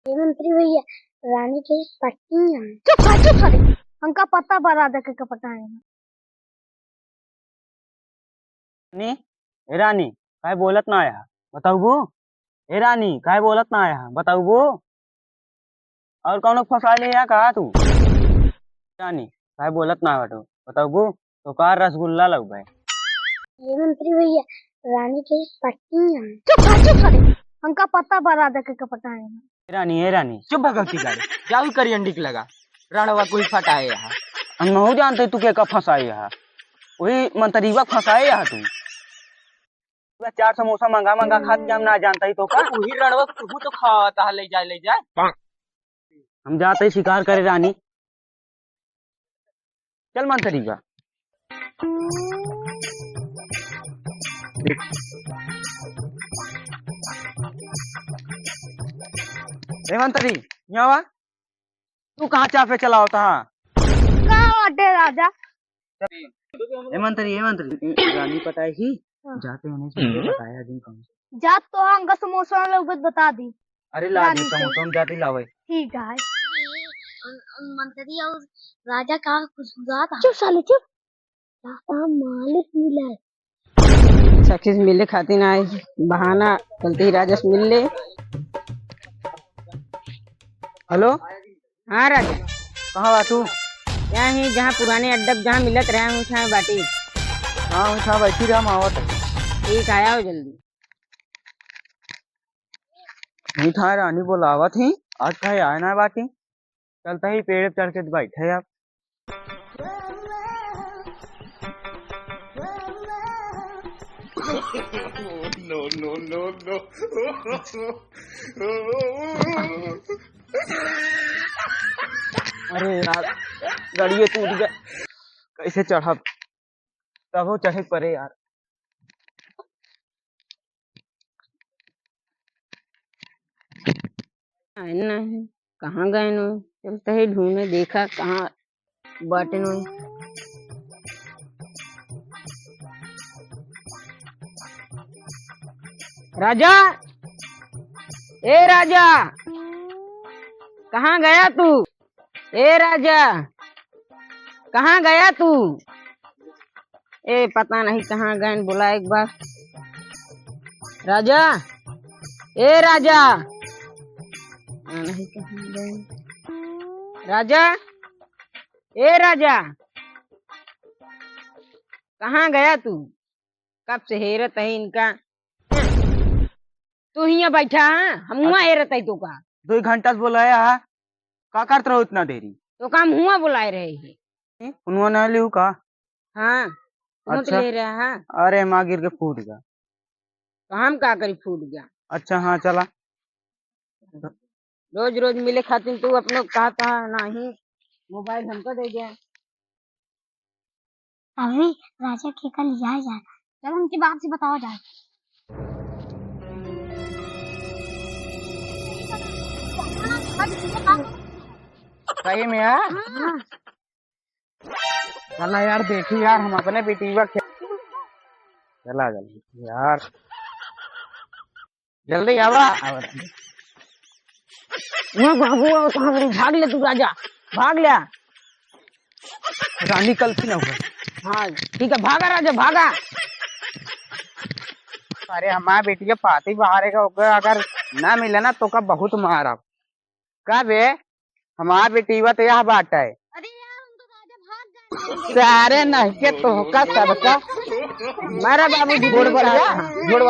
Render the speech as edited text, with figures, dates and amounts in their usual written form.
ये मंत्री भैया रानी के पट्टी है। चुप साले हमका पता बता दे के पता है। रानी ए रानी काय बोलत ना आया बताऊ वो। ए रानी काय बोलत ना आया बताऊ वो। और कौन फंसा लिया कहा तू। रानी काय बोलत ना बटो बताऊ वो तो कार रसगुल्ला लग गए। ये मंत्री भैया रानी के पट्टी है। चुप साले हमका पता बता दे के पता है। ए रानी चुप भगवती गाड़ी जाऊ करी अंडिक लगा रणवा कोई फटाए यहाँ हम नहीं जानते तू के कब फंसाए यहाँ वही मंतरीवा फंसाए यहाँ तू 4 समोसा मंगा मंगा खात के हम ना जानता ही तो का वही रणवा तू तो खाता ले जाए हम जाते ही शिकार करे रानी चल मंतरीवा मंतरी यहाँ तू कहाँ चापे चला होता अड्डे राजा मंतरी रानी पटाए ही जाते होने से बताया दिन कौन जात तो हमका समोसा लोग बता दी। अरे ला दे समोसा हम जाते लावे ठीक है। मंत्री और राजा का कुछ हुआ था। चुप साले चुप मालिक मिला सक्सेस मिले खातिर आए बहाना चलते ही राजा से मिल ले। हेलो हाँ राजा कहाँ बा तू यहाँ ही जहाँ पुराने अड्डा जहाँ मिलत रहे हूँ छा बाटी। हाँ उठा बैठी रहा मावत ठीक आया हो जल्दी। नहीं था रानी बोलावत ही आज कहीं आए ना बाटी चलता ही पेड़ चढ़ के बैठे आप no. अरे यार गाड़ी टूट गया कैसे चढ़ा तब वो चढ़े परे यार नहीं कहाँ गए नो चलते ही ढूंढने देखा कहाँ बाटे नो। राजा ए राजा कहाँ गया तू। ए राजा कहाँ गया तू। ए पता नहीं कहाँ गए बोला एक बार। राजा ए राजा नहीं कहाँ गए। राजा ए राजा कहाँ गया तू। कब से हेरत है इनका। तू यहाँ बैठा है हम हुआ हेरत है तो का 2 घंटा से बोलाया है का करत रहो इतना देरी तो काम हुआ बुलाए रहे हैं उन्होंने लियो का। हाँ अच्छा ले रहा है। अरे माँ गिर के फूट गया तो हम का करी फूट गया। अच्छा हाँ चला रोज रोज मिले खातिर तू अपने कहा था नहीं मोबाइल हमको दे गया। अभी राजा के कल लिया जाए चलो उनकी बात से बताओ जाए। सही में यार चला यार देखी यार हम अपने बेटीवा चला जल्दी यार जल्दी आवा बाबू भाग ले तू राजा भाग लिया। रानी कल थी ना हुआ। हाँ ठीक है भागा राजा भागा। अरे हमारे बेटी के पाती बाहर का अगर ना मिले ना तो का बहुत मारा कब है हमारा बेटी तो यह बात है। अरे यार हम तो राजा भाग गए सारे नहीं के तो का सबका मारा बाबू जोड़